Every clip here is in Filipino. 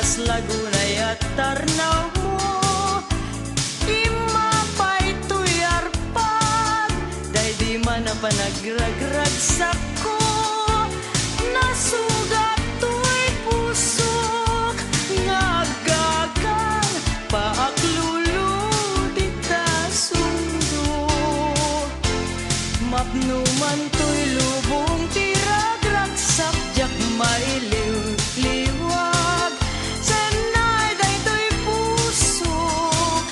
Batangas, Laguna at Tarnaw mo. Imapay to'y arpag, day di man na panagragrag sako. Nasugat to'y pusok, ngagagan, paaklulo di ta sundo. Mapnuman to'y lubong tiragrag, sakjak mailiw-liwag. Sanay day to'y pusok,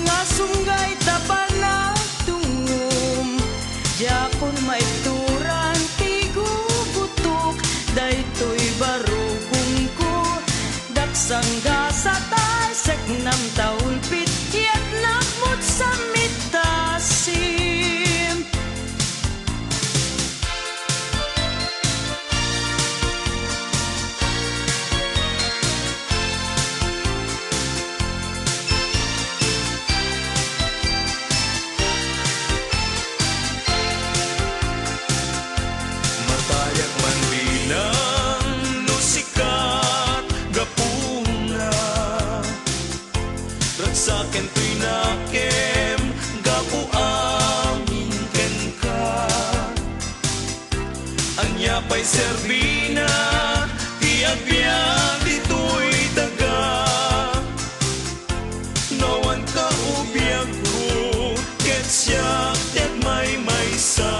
nga sunggay tapan na tungum. Jakon maituran tigubutok, day to'y barugong ko. Daksang gasa tay, sek nam taon pit, yat nakmut sa mitasim. Matayak man bilang no sikat gapuna, ragsaken to'y nakem gapu amin ken ka. Anya pa'y serbina, tiag-biag dito'y daga. Nawan ka ubiyag ko, ket siyak tet may maysa.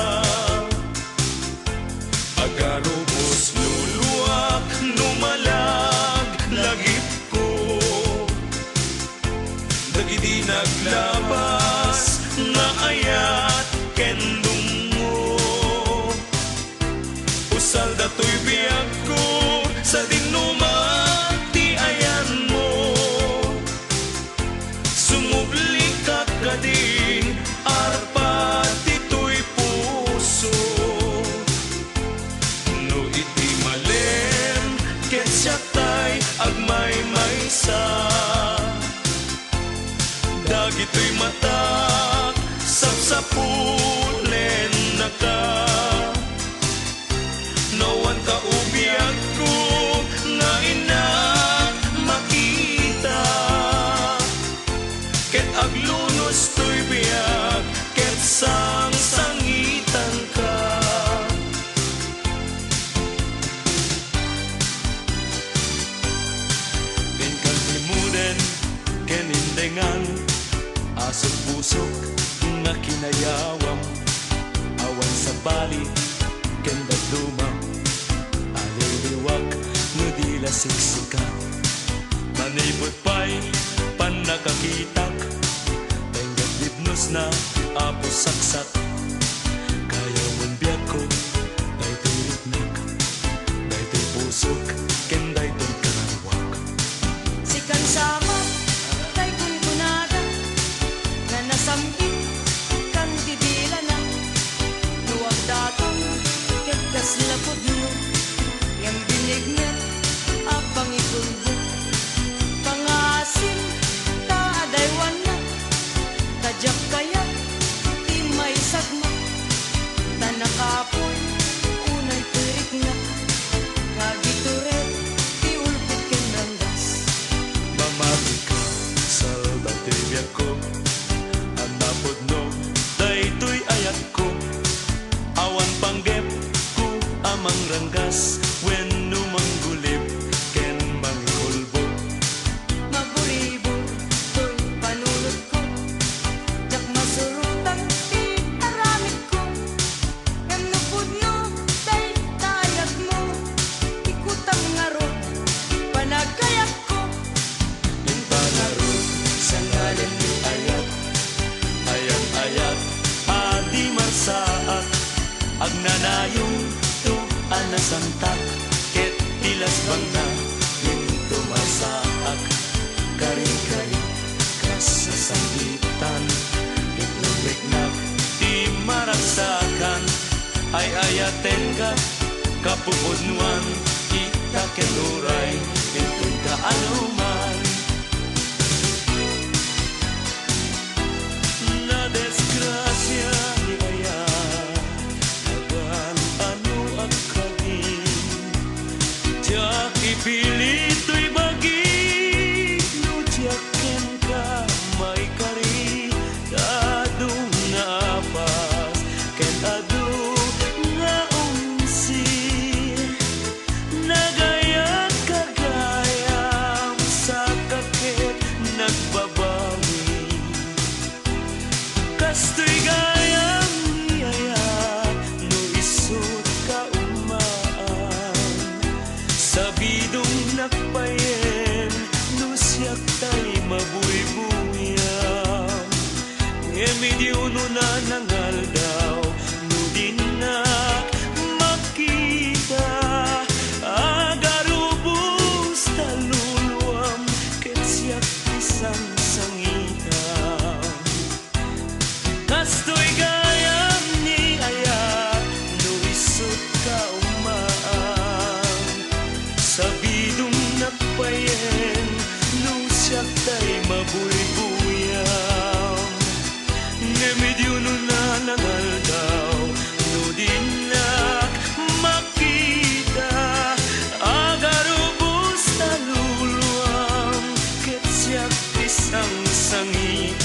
Agarubos luluak, numalag, lagip ko. Dagiti naglabas, nga ayat, kendong mo. Usal dato'y biyag ko, sa dinuman, ti ayan mo. Sumubli ka kading, arpa tito'y puso. No iti malem, ket siya tay agmay maysa. Dagito'y matak, sapsapulen na ka. Nawan ka ubiyag ko, nga ina makita. Ket aglunos to'y biyag, ket sang-sangitan ka. Ken kallimuden, ken indengan, asong pusok nga kinayawam. Awan sa bali, ken dadumam, aliw-liwak no di lasiksika. Manipot pa'y panakakitak, tenggat libnos na apos saksak. Kaya man biyak ko, dayto'y ritnak, dayto'y pusok, ken dayto'y karawak. Sikan sama, tay kunkunada, nga nasambit, kan didila na. Luwag datong, ket kaslapod mo, yang binignet, apang ikulbo. Pangasim, taadaywan na, tadyak kayat, di may sagma. Tanakapoy, unay tirik na, nga gituret, di ulpit ken ranggas. Mamati ka, salda tibiyag ko, anapod no, dayto'y ayat ko. Awan panggep ko, amang ranggas, when numanggulip, ken mangikulbo. Maburibo, to'y panulot ko, jak masurutan, di aramid ko. Ngam nupod no, day tayag mo, ikutang ngaro, panagayak ko. Yung pangarot, sa ngalan ni ayat, ayat-ayat, adi marsaak. Agnanayong to anasantak, ket tilas bang na into masaak. Kari-kari kas sa sangitan, itlumiknak di maragsakan. Ay ayaten ka, kapupudnuan, kita kenuray, intun ka anuman. Na desgrasya ni ayat, agan ano ak kagin, tiyak ipilit to'y bagi. bidong nakpayen no siyak tay mabuybuyaw medyo no na nangal daw no din na makita agarubos taluluam ket siyak isang sangitaw kastoy gayam ni aya no isot ka umaang sa bidong nakpayen no siyak tay mabuybuyaw medyo no na nangal daw no din na makita agarubos taluluam ket siyak isang sangit